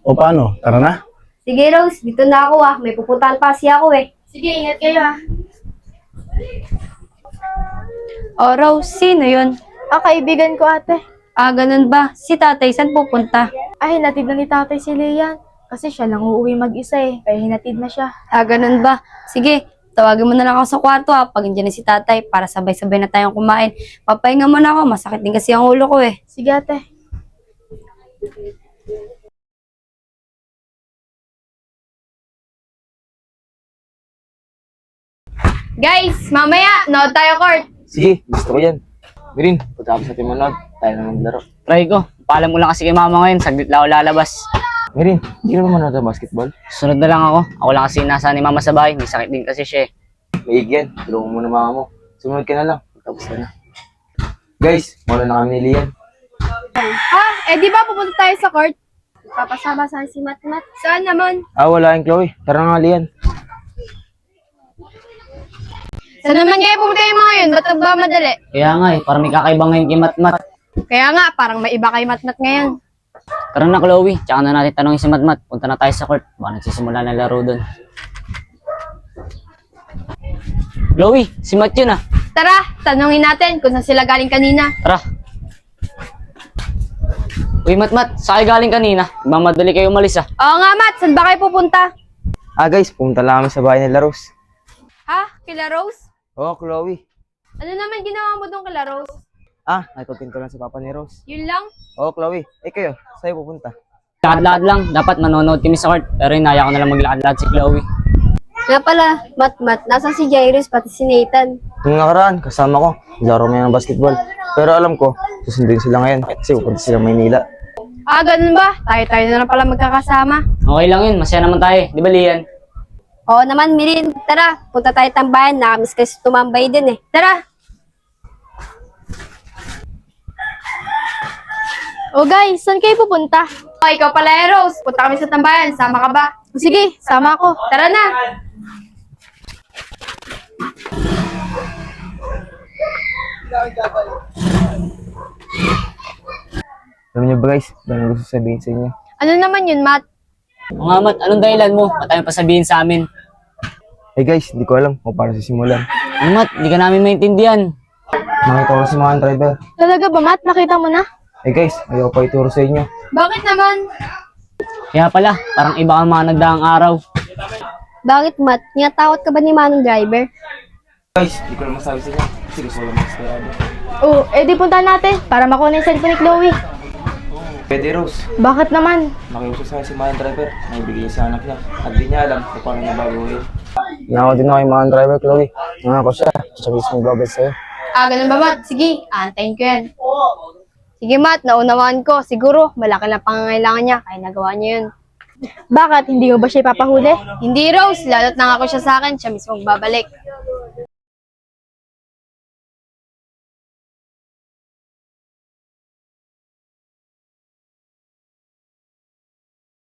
O paano? Tara na. Sige, Rose. Dito na ako May pupuntahan pa kasi ako Sige, ingat kayo O Rose, sino yun? Kaibigan ko ate. Ganun ba? Si tatay, saan pupunta? Hinatid na ni tatay si Lian. Kasi siya lang uuwi mag-isa kaya hinatid na siya. Ganun ba? Sige, tawagin mo na lang ako sa kwarto pag nandiyan na si tatay para sabay-sabay na tayong kumain. Papahinga muna ako, masakit din kasi ang ulo ko Sige ate. Guys, mamaya, nood tayo court. Sige, gusto ko yan. Mirin, pagkapos natin manood, tayo na maglaro. Try ko. Paalam ko lang kasi kay mama ngayon. Saglit lang ako lalabas. Mirin, hindi ka naman manood ng basketball? Sunod na lang ako. Ako lang kasi nasa ni mama sa bahay. May sakit din kasi siya Maig yan, tulungan mo na mama mo. Sumunod ka na lang, pagkapos ka na. Guys, muna na kami ni Lian. Di ba pupunta tayo sa court? Papasama sa si Matmat. Saan naman? Wala yung Chloe. Tara nga, Lian. Saan naman kayo pumunta yung mga yun? Ba't nagmamadali? Kaya nga parang may kakaiba ngayon kay Matmat. Kaya nga, parang may iba kay Matmat ngayon. Tara na Chloe, tsaka na natin tanongin si Matmat. Punta na tayo sa court. Baka nagsisimula na laro doon. Chloe, si Matt yun Tara, tanungin natin kung saan sila galing kanina. Tara. Uy Matmat, saan kayo galing kanina? Mamadali kayo umalis Oo nga, Mat. Saan ba kayo pupunta? Guys, pumunta lang kami sa bahay nila Rose. Kila Rose? Chloe. Ano naman ginawa mo doon kila Rose? Nagpapinto lang sa papa ni Rose. Yun lang? Chloe. Kayo, sa'yo pupunta. Lakad-lakad lang, dapat manonood kami sa court. Pero inaya ko na lang maglakad-lakad si Chloe. Nga pala, Matmat. Nasaan si Jairus pati si Nathan? Nung nakaraan, kasama ko. Laro mo ng basketball. Pero alam ko, susunduin sila ngayon kasi pupunta sila Maynila. Ganun ba? Tayo-tayo na lang pala magkakasama. Okay lang yun, masaya naman tayo. Di ba Lian? Oo naman, Mirin. Tara, punta tayo tambayan. Nakamiss kasi tumambay din Tara! Guys, saan kayo pupunta? Ikaw pala, Rose. Punta kami sa tambayan. Sama ka ba? Sige, sama ako. Tara na! Alam niyo ba guys, dahil gusto sabihin sa inyo. Ano naman yun, Matt? O nga Matt, anong dahilan mo? Ba't tayo pasabihin sa amin? Guys, hindi ko alam kung paano sisimulan. Ano Matt, hindi ka namin maintindihan. Nakita ko si mga driver. Talaga ba, Matt? Nakita mo na? Guys, ayaw pa ituro sa inyo. Bakit naman? Kaya pala, parang iba kang mga nagdaang araw. Bakit, Matt? Tinatakot ka ba ni Manong driver? Guys, hindi ko lang masabi sa inyo kasi gusto ko lang magsayado. Di punta natin para makuha na yung cellphone ni Chloe. Pwede Rose, Bakit naman? nakiusap sa akin si mga driver na ibigay niya sa anak niya at di niya alam kung paano niya baguhin. Nako din ako yung mga driver, Chloe. Nangako siya, sasabihin sa mga babay sa'yo. Ganun ba, Matt? Sige, antayin ko yan. Sige, Matt, naunawaan ko. Siguro, malaki lang pangangailangan niya, kaya nagawa niya yun. Bakit? Hindi mo ba siya ipapahuli? Hindi, Rose. Lalo't nangako siya sa akin, siya mismo babalik.